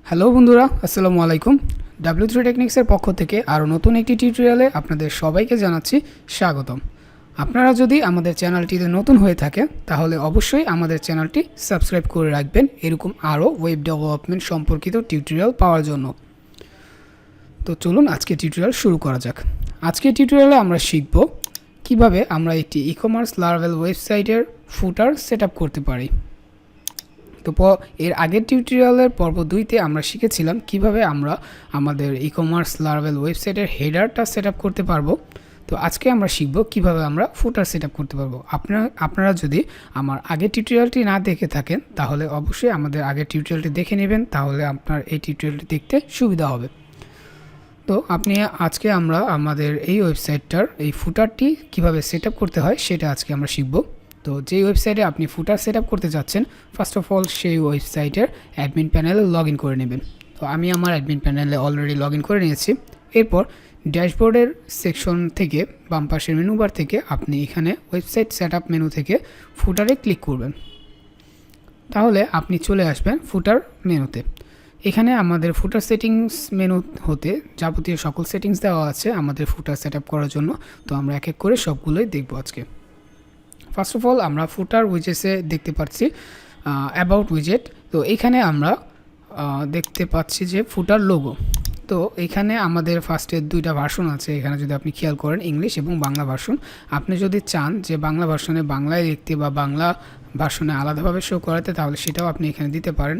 Hello বন্ধুরা, আসসালামু আলাইকুম। W3 টেকনিক্সের পক্ষ থেকে আরও নতুন একটি টিউটোরিয়ালে আপনাদের সবাইকে জানাচ্ছি স্বাগতম। আপনারা যদি আমাদের চ্যানেলটিতে নতুন হয়ে থাকে তাহলে অবশ্যই আমাদের চ্যানেলটি সাবস্ক্রাইব করে রাখবেন এরকম আরও ওয়েব ডেভেলপমেন্ট সম্পর্কিত টিউটোরিয়াল পাওয়ার জন্য। তো চলুন আজকে টিউটোরিয়াল শুরু করা যাক। আজকে টিউটোরিয়ালে আমরা শিখব কিভাবে আমরা একটি ই-কমার্স লারাভেল ওয়েবসাইটের ফুটার সেটআপ করতে পারি। তো এর আগের টিউটোরিয়ালের পর্ব 2তে আমরা শিখেছিলাম কিভাবে আমরা আমাদের ই-কমার্স লারাভেল ওয়েবসাইটের হেডারটা সেটআপ করতে পারবো। তো আজকে আমরা শিখব কিভাবে আমরা ফুটার সেটআপ করতে পারবো। আপনারা যদি আমার আগের টিউটোরিয়ালটি না দেখে থাকেন তাহলে অবশ্যই আমাদের আগের টিউটোরিয়ালটি দেখে নেবেন, তাহলে আপনার এই টিউটোরিয়ালটি দেখতে সুবিধা হবে। তো আজকে আমরা আমাদের এই ওয়েবসাইটটার এই ফুটারটি কিভাবে সেটআপ করতে হয় সেটা আজকে আমরা শিখব। তো যেই ওয়েবসাইটে আপনি ফুটার সেটআপ করতে যাচ্ছেন, ফার্স্ট অফ অল সেই ওয়েবসাইটের অ্যাডমিন প্যানেলে লগ ইন করে নেবেন। তো আমি আমার অ্যাডমিন প্যানেলে অলরেডি লগ ইন করে নিয়েছি। এরপর ড্যাশবোর্ডের সেকশন থেকে বাম পাশের মেনু বার থেকে আপনি এখানে ওয়েবসাইট সেটআপ মেনু থেকে ফুটারে ক্লিক করবেন। তাহলে আপনি চলে আসবেন ফুটার মেনুতে। এখানে আমাদের ফুটার সেটিংস মেনু হতে যাবতীয় সকল সেটিংস দেওয়া আছে আমাদের ফুটার সেটআপ করার জন্য। তো আমরা এক এক করে সবগুলোই দেখব আজকে। ফার্স্ট অফ অল আমরা ফুটার উইজেটে দেখতে পাচ্ছি অ্যাবাউট উইজেট। তো এখানে আমরা দেখতে পাচ্ছি যে ফুটার লোগো। তো এখানে আমাদের ফার্স্টের দুইটা ভার্সন আছে, এখানে যদি আপনি খেয়াল করেন ইংলিশ এবং বাংলা ভার্সন। আপনি যদি চান যে বাংলা ভার্সনে বাংলায় লিখতে বা বাংলা ভার্সনে আলাদাভাবে শো করাতে তাহলে সেটাও আপনি এখানে দিতে পারেন,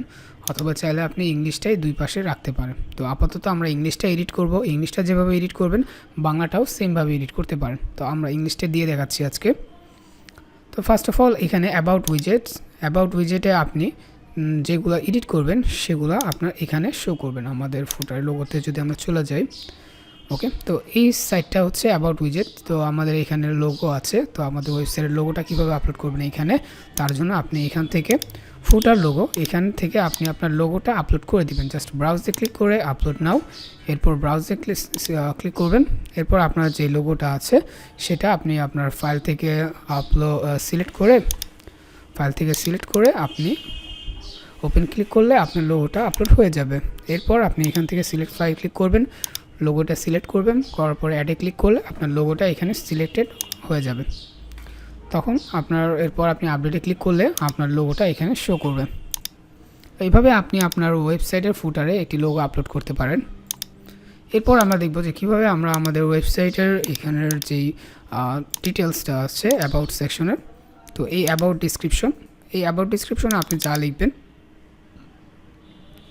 অথবা চাইলে আপনি ইংলিশটাই দুই পাশে রাখতে পারেন। তো আপাতত আমরা ইংলিশটা এডিট করব। ইংলিশটা যেভাবে এডিট করবেন বাংলাটাও সেমভাবে এডিট করতে পারেন। তো আমরা ইংলিশটা দিয়ে দেখাচ্ছি আজকে। তো ফার্স্ট অফ অল এখানে অ্যাবাউট উইজেটে আপনি যেগুলো এডিট করবেন সেগুলো আপনার এখানে শো করবেন আমাদের ফুটার লোগোতে। যদি আমরা চলে যাই, ওকে, তো এই সাইটটা হচ্ছে অ্যাবাউট উইজেট। তো আমাদের এখানে লোগো আছে। তো আমাদের ওয়েবসাইটের লোগোটা কীভাবে আপলোড করবেন এখানে, তার জন্য আপনি এখান থেকে ফুটার লোগো, এখান থেকে আপনি আপনার লোগোটা আপলোড করে দিবেন। জাস্ট ব্রাউজে ক্লিক করে আপলোড নাও, এরপর ব্রাউজে ক্লিক করবেন। এরপর আপনার যে লোগোটা আছে সেটা আপনি আপনার ফাইল থেকে সিলেক্ট করে আপনি ওপেন ক্লিক করলে আপনার লোগোটা আপলোড হয়ে যাবে। এরপর আপনি এখান থেকে সিলেক্ট ফাইল ক্লিক করবেন, লোগোটা সিলেক্ট করবেন, করার পরে অ্যাডে ক্লিক করলে আপনার লোগোটা এখানে সিলেক্টেড হয়ে যাবে। তখন এরপর আপনি আপডেটে ক্লিক করলে আপনার লোগোটা এখানে শো করবে। এইভাবে আপনি আপনার ওয়েবসাইটের ফুটারে একটি লোগো আপলোড করতে পারেন। এরপর আমরা দেখব যে কীভাবে আমরা আমাদের ওয়েবসাইটের এখানের যেই ডিটেলসটা আছে অ্যাবাউট সেকশনের। তো এই অ্যাবাউট ডিসক্রিপশনে আপনি যা লিখবেন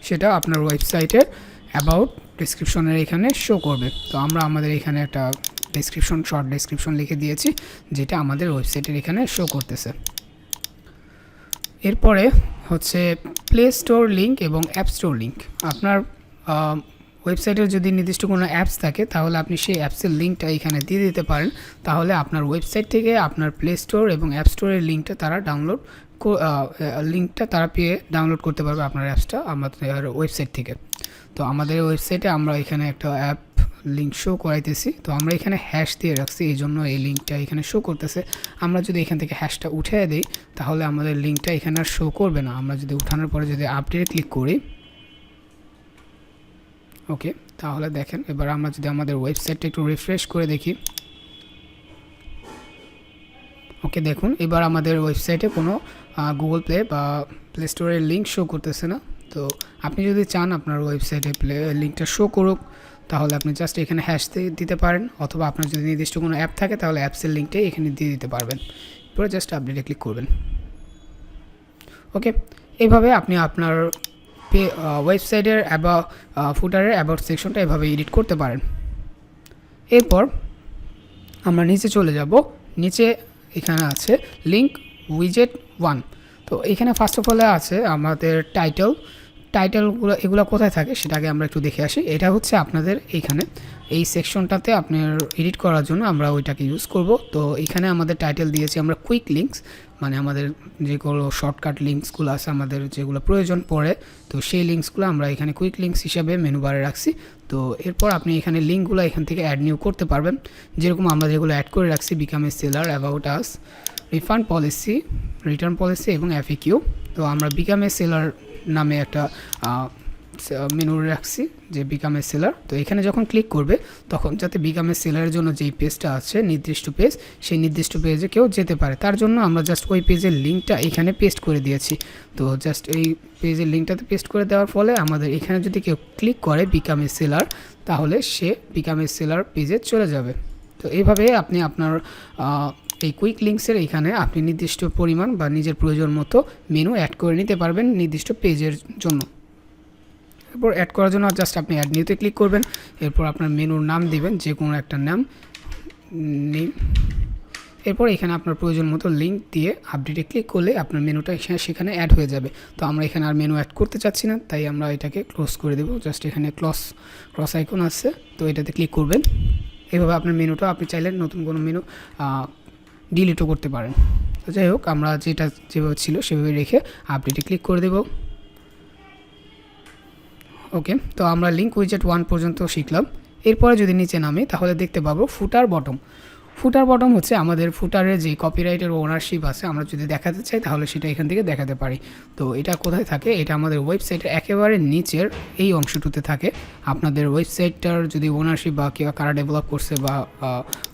সেটা আপনার ওয়েবসাইটের অ্যাবাউট ডিসক্রিপশনের এখানে শো করবে। তো আমরা আমাদের এখানে একটা শর্ট ডেসক্রিপশন লিখে দিয়েছি যেটা আমাদের ওয়েবসাইটের এখানে শো করতেছে। এরপরে হচ্ছে প্লে স্টোর লিঙ্ক এবং অ্যাপ স্টোর লিঙ্ক। আপনার ওয়েবসাইটের যদি নির্দিষ্ট কোনো অ্যাপস থাকে তাহলে আপনি সেই অ্যাপসের লিঙ্কটা এখানে দিয়ে দিতে পারেন। তাহলে আপনার ওয়েবসাইট থেকে আপনার প্লে স্টোর এবং অ্যাপ স্টোরের লিঙ্কটা তারা পেয়ে ডাউনলোড করতে পারবে আপনার অ্যাপসটা আমাদের ওয়েবসাইট থেকে। তো আমাদের ওয়েবসাইটে আমরা এখানে একটা অ্যাপ লিঙ্ক শো করাইতেছি। তো আমরা এখানে হ্যাশ দিয়ে রাখছি, এই জন্য এই লিঙ্কটা এখানে শো করতেছে। আমরা যদি এখান থেকে হ্যাশটা উঠিয়ে দিই তাহলে আমাদের লিঙ্কটা এখানে আর শো করবে না। আমরা যদি উঠানোর পরে যদি আপডেটে ক্লিক করি, ওকে, তাহলে দেখেন এবার আমরা যদি আমাদের ওয়েবসাইটটা একটু রিফ্রেশ করে দেখি, ওকে, দেখুন এবার আমাদের ওয়েবসাইটে কোনো গুগল প্লে বা প্লে স্টোরের লিঙ্ক শো করতেছে না। তো আপনি যদি চান আপনার ওয়েবসাইটে লিঙ্কটা শো করুক তাহলে আপনি জাস্ট এখানে হ্যাশ দিতে পারেন, অথবা আপনার যদি নির্দিষ্ট কোনো অ্যাপ থাকে তাহলে অ্যাপসের লিঙ্কটাই এখানে দিয়ে দিতে পারবেন। এরপরে জাস্ট আপডেটে ক্লিক করবেন। ওকে, এইভাবে আপনি আপনার ওয়েবসাইটের ফুটারের অ্যাবাউট সেকশনটা এভাবে এডিট করতে পারেন। এরপর আমরা নিচে চলে যাব। নিচে এখানে আছে লিঙ্ক উইজেট 1। তো এখানে ফার্স্ট অফ অল আছে আমাদের টাইটেলগুলো, এগুলো কোথায় থাকে সেটাকে আমরা একটু দেখে আসি। এটা হচ্ছে আপনাদের এইখানে এই সেকশনটাতে আপনার এডিট করার জন্য আমরা ওইটাকে ইউজ করব। তো এখানে আমাদের টাইটেল দিয়েছি আমরা কুইক লিঙ্কস, মানে আমাদের যেগুলো শর্টকাট লিঙ্কসগুলো আছে আমাদের যেগুলো প্রয়োজন পড়ে, তো সেই লিঙ্কসগুলো আমরা এখানে কুইক লিঙ্কস হিসাবে মেনু বারে রাখছি। তো এরপর আপনি এখানে লিঙ্কগুলো এখান থেকে অ্যাড নিউ করতে পারবেন। যেরকম আমরা যেগুলো অ্যাড করে রাখছি, become a seller, about us, refund policy, return policy এবং FAQ। তো আমরা বিকাম এ সেলার নামে একটা মেনু রাখছি যে বিকাম এ সেলার। তো এখানে যখন ক্লিক করবে তখন যাতে বিকাম এ সেলারের জন্য যেই পেজটা আছে নির্দিষ্ট পেজ, সেই নির্দিষ্ট পেজে কেউ যেতে পারে, তার জন্য আমরা জাস্ট ওই পেজের লিঙ্কটা এখানে পেস্ট করে দিয়েছি। তো জাস্ট এই পেজের লিঙ্কটাতে পেস্ট করে দেওয়ার ফলে আমাদের এখানে যদি কেউ ক্লিক করে বিকাম এ সেলার, তাহলে সে বিকাম এ সেলার পেজে চলে যাবে। তো এইভাবে আপনি আপনার এই কুইক লিঙ্কসের এখানে আপনি নির্দিষ্ট পরিমাণ বা নিজের প্রয়োজন মতো মেনু অ্যাড করে নিতে পারবেন নির্দিষ্ট পেজের জন্য। এরপর অ্যাড করার জন্য জাস্ট আপনি অ্যাড নিউতে ক্লিক করবেন, এরপর আপনার মেনুর নাম দিবেন যে কোনো একটা নাম। এরপর এখানে আপনার প্রয়োজন মতো লিঙ্ক দিয়ে আপডেটে ক্লিক করলে আপনার মেনুটা সেখানে অ্যাড হয়ে যাবে। তো আমরা এখানে আর মেনু অ্যাড করতে চাচ্ছি না, তাই আমরা এটাকে ক্লোজ করে দেবো। জাস্ট এখানে ক্রস আইকন আছে, তো এটাতে ক্লিক করবেন। এভাবে আপনার মেনুটা আপনি চাইলে নতুন কোনো মেনু ডিলিটও করতে পারেন। তো যাই হোক, আমরা যেটা যেভাবে ছিল সেভাবে রেখে আপডেটে ক্লিক করে দেব। ওকে, তো আমরা লিঙ্ক উইজেট 1 পর্যন্ত শিখলাম। এরপরে যদি নিচে নামে তাহলে দেখতে পাবো ফুটার বটম। ফুটার বটম হচ্ছে আমাদের ফুটারের যে কপিরাইটের ওনারশিপ আছে, আমরা যদি দেখাতে চাই তাহলে সেটা এখান থেকে দেখাতে পারি। তো এটা কোথায় থাকে? এটা আমাদের ওয়েবসাইটের একেবারে নিচের এই অংশটুতে থাকে। আপনাদের ওয়েবসাইটটার যদি ওনারশিপ বা কেউ কারা ডেভেলপ করছে বা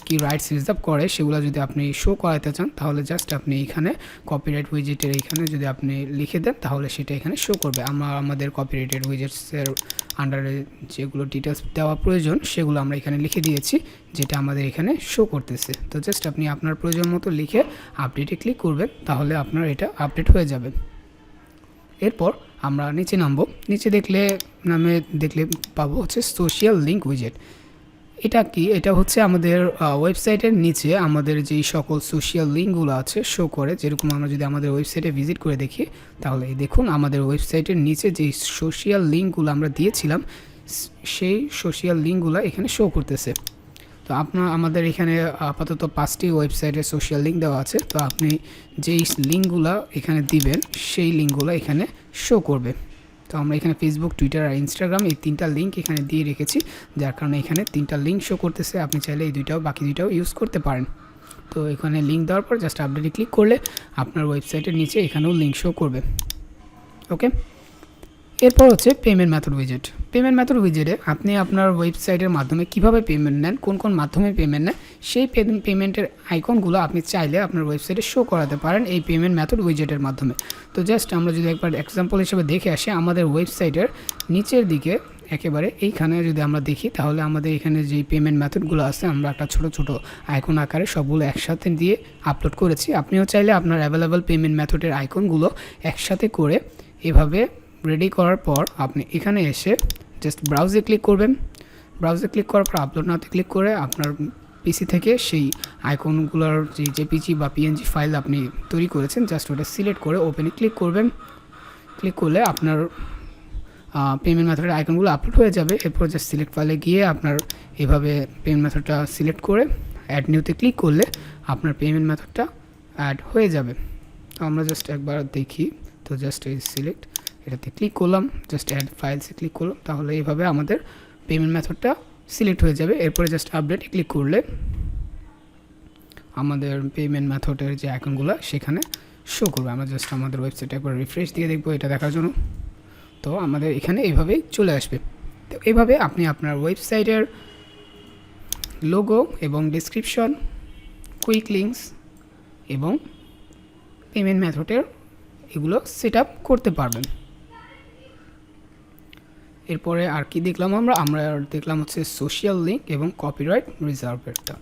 কি রাইটস রিজার্ভ করে সেগুলো যদি আপনি শো করাতে চান, তাহলে জাস্ট আপনি এখানে কপিরাইট উইজেটের এখানে যদি আপনি লিখে দেন তাহলে সেটা এখানে শো করবে। আমরা আমাদের কপিরাইটেড উইজেটসের আন্ডারে যেগুলো ডিটেলস দেওয়া প্রয়োজন সেগুলো আমরা এখানে লিখে দিয়েছি, যেটা আমাদের এখানে শো করতেছে। তো জাস্ট আপনি আপনার প্রয়োজন মতো লিখে আপডেটে ক্লিক করবেন, তাহলে আপনার এটা আপডেট হয়ে যাবে। এরপর আমরা নিচে নামবো। নিচে দেখলে পাবো হচ্ছে সোশ্যাল লিঙ্ক উইজেট। এটা কি? এটা হচ্ছে আমাদের ওয়েবসাইটের নিচে আমাদের যেই সকল সোশ্যাল লিঙ্কগুলো আছে শো করে। যেরকম আমরা যদি আমাদের ওয়েবসাইটে ভিজিট করে দেখি, তাহলে দেখুন আমাদের ওয়েবসাইটের নিচে যেই সোশ্যাল লিঙ্কগুলো আমরা দিয়েছিলাম সেই সোশ্যাল লিঙ্কগুলো এখানে শো করতেছে। তো আমাদের এখানে আপাতত 5টি ওয়েবসাইটের সোশ্যাল লিঙ্ক দেওয়া আছে। তো আপনি যেই লিঙ্কগুলো এখানে দিবেন সেই লিঙ্কগুলো এখানে শো করবে। তো আমরা এখানে ফেসবুক, টুইটার আর ইনস্টাগ্রাম এই 3টা লিঙ্ক এখানে দিয়ে রেখেছি, যার কারণে এখানে 3টা লিঙ্ক শো করতেছে। আপনি চাইলে এই বাকি দুইটাও ইউজ করতে পারেন। তো এখানে লিঙ্ক দেওয়ার পর জাস্ট আপডেটে ক্লিক করলে আপনার ওয়েবসাইটের নিচে এখানেও লিঙ্ক শো করবে। ওকে, এরপর হচ্ছে পেমেন্ট মেথড উইজেট। পেমেন্ট মেথড উইজেটে আপনি আপনার ওয়েবসাইটের মাধ্যমে কিভাবে পেমেন্ট নেন, কোন মাধ্যমে পেমেন্ট নেন, সেই পেমেন্টের আইকনগুলো আপনি চাইলে আপনার ওয়েবসাইটে শো করাতে পারেন এই পেমেন্ট মেথড উইজেটের মাধ্যমে। তো জাস্ট আমরা যদি একবার এক্সাম্পল হিসেবে দেখে আসি, আমাদের ওয়েবসাইটের নিচের দিকে একেবারে এইখানে যদি আমরা দেখি, তাহলে আমাদের এখানে যেই পেমেন্ট মেথডগুলো আছে আমরা একটা ছোট আইকন আকারে সবগুলো একসাথে দিয়ে আপলোড করেছি। আপনিও চাইলে আপনার অ্যাভেলেবল পেমেন্ট মেথডের আইকনগুলো একসাথে করে এভাবে রেডি করার পর আপনি এখানে এসে জাস্ট ব্রাউজে ক্লিক করবেন। ব্রাউজে ক্লিক করার পর আপলোড নাওতে ক্লিক করে আপনার পিসি থেকে সেই আইকনগুলোর যে জেপিজি বা পিএনজি ফাইল আপনি তৈরি করেছেন জাস্ট ওটা সিলেক্ট করে ওপেনে ক্লিক করবেন। ক্লিক করলে আপনার পেমেন্ট মেথডের আইকনগুলো আপলোড হয়ে যাবে। এরপর জাস্ট সিলেক্ট ফাইলে গিয়ে আপনার এভাবে পেমেন্ট মেথডটা সিলেক্ট করে অ্যাড নিউতে ক্লিক করলে আপনার পেমেন্ট মেথডটা অ্যাড হয়ে যাবে। তো আমরা জাস্ট একবার দেখি। তো জাস্ট এই সিলেক্ট এটাতে ক্লিক করলাম, জাস্ট অ্যাড ফাইলসে ক্লিক করলাম, তাহলে এইভাবে আমাদের পেমেন্ট মেথডটা সিলেক্ট হয়ে যাবে। এরপরে জাস্ট আপডেটে ক্লিক করলে আমাদের পেমেন্ট মেথডের যে আইকনগুলো সেখানে শো করবে। আমরা জাস্ট আমাদের ওয়েবসাইটে একবার রিফ্রেশ দিয়ে দেখবো এটা দেখার জন্য। তো আমাদের এখানে এইভাবেই চলে আসবে। তো এইভাবে আপনি আপনার ওয়েবসাইটের লোগো এবং ডেসক্রিপশন, কুইক লিঙ্কস এবং পেমেন্ট মেথডের এগুলো সেট আপ করতে পারবেন। এরপরে আর কি দেখলাম আমরা দেখলাম হচ্ছে সোশ্যাল লিঙ্ক এবং কপিরাইট রিজার্ভেরটা।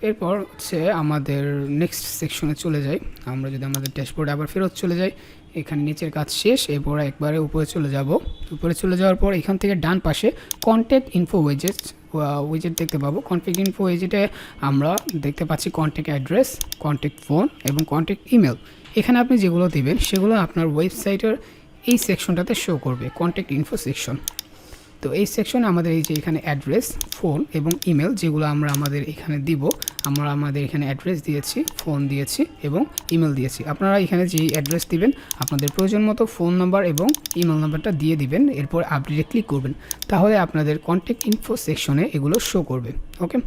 এরপর হচ্ছে আমাদের নেক্সট সেকশনে চলে যাই। আমরা যদি আমাদের ড্যাশবোর্ডে আবার ফেরত চলে যাই, এখানে নিচের কাজ শেষ। এরপর একবারে উপরে চলে যাব। উপরে চলে যাওয়ার পর এখান থেকে ডান পাশে কন্ট্যাক্ট ইনফো উইজেট দেখতে পাবো। কন্ট্যাক্ট ইনফো উইজেটে আমরা দেখতে পাচ্ছি কন্ট্যাক্ট অ্যাড্রেস, কন্ট্যাক্ট ফোন এবং কন্ট্যাক্ট ইমেল। এখানে আপনি যেগুলো দেবেন সেগুলো আপনার ওয়েবসাইটের এই সেকশনটাতে শো করবে, কন্ট্যাক্ট ইনফো সেকশন। তো এই সেকশনে আমাদের এই যে এখানে অ্যাড্রেস, ফোন এবং ইমেল যেগুলো আমরা আমাদের এখানে দিব, আমরা আমাদের এখানে অ্যাড্রেস দিয়েছি, ফোন দিয়েছি এবং ইমেল দিয়েছি। আপনারা এখানে যে অ্যাড্রেস দিবেন আপনাদের প্রয়োজন মতো ফোন নাম্বার এবং ইমেল নাম্বারটা দিয়ে দিবেন। এরপর আপডেটে ক্লিক করবেন, তাহলে আপনাদের কন্ট্যাক্ট ইনফো সেকশনে এগুলো শো করবে। ওকে,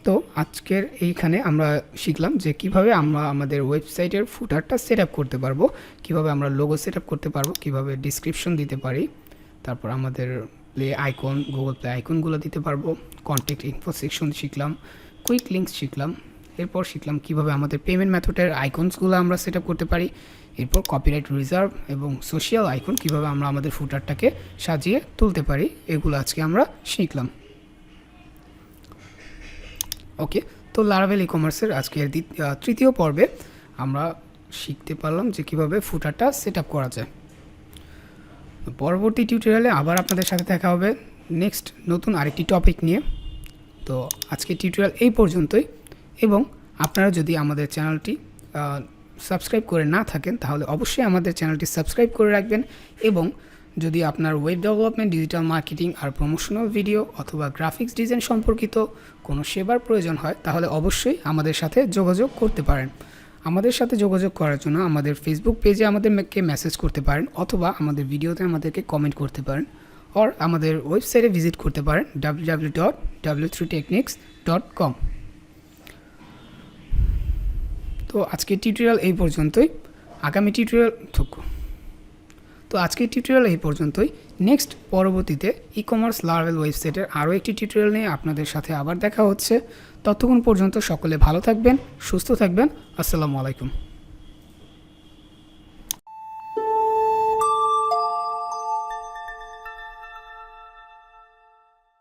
তো আজকের এইখানে আমরা শিখলাম যে কিভাবে আমরা আমাদের ওয়েবসাইটের ফুটারটা সেট আপ করতে পারবো, কিভাবে আমরা লোগো সেট আপ করতে পারবো, কিভাবে ডিসক্রিপশন দিতে পারি, তারপর আমাদের প্লে আইকন, গুগল প্লে আইকনগুলো দিতে পারবো, কন্ট্যাক্ট ইনফো সেকশন শিখলাম, কুইক লিঙ্কস শিখলাম, এরপর শিখলাম কিভাবে আমাদের পেমেন্ট মেথডের আইকনসগুলো আমরা সেট আপ করতে পারি, এরপর কপিরাইট রিজার্ভ এবং সোশ্যাল আইকন কিভাবে আমরা আমাদের ফুটারটাকে সাজিয়ে তুলতে পারি, এগুলো আজকে আমরা শিখলাম। ওকে, তো লারাভেল ই কমার্সের আজকের তৃতীয় পর্বে আমরা শিখতে পারলাম যে কীভাবে ফুটারটা সেট আপ করা যায়। পরবর্তী টিউটোরিয়ালে আবার আপনাদের সাথে দেখা হবে নেক্সট নতুন আরেকটি টপিক নিয়ে। তো আজকে টিউটোরিয়াল এই পর্যন্তই, এবং আপনারা যদি আমাদের চ্যানেলটি সাবস্ক্রাইব করে না থাকেন তাহলে অবশ্যই আমাদের চ্যানেলটি সাবস্ক্রাইব করে রাখবেন, এবং যদি আপনার ওয়েব ডেভেলপমেন্ট, ডিজিটাল মার্কেটিং আর প্রমোশনাল ভিডিও অথবা গ্রাফিক্স ডিজাইন সম্পর্কিত কোনো সেবার প্রয়োজন হয় তাহলে অবশ্যই আমাদের সাথে যোগাযোগ করতে পারেন। আমাদের সাথে যোগাযোগ করার জন্য আমাদের ফেসবুক পেজে আমাদেরকে মেসেজ করতে পারেন, অথবা আমাদের ভিডিওতে আমাদেরকে কমেন্ট করতে পারেন, আর আমাদের ওয়েবসাইটে ভিজিট করতে পারেন www.w3techniques.com। তো আজকের টিউটোরিয়াল এই পর্যন্তই, আজকের টিউটোরিয়াল এই পর্যন্তই। নেক্সট পরবর্তীতে ই কমার্স লারাভেল ওয়েবসাইটের আরও একটি টিউটোরিয়াল নিয়ে আপনাদের সাথে আবার দেখা হচ্ছে। ততক্ষণ পর্যন্ত সকলে ভালো থাকবেন, সুস্থ থাকবেন। আসসালামু আলাইকুম।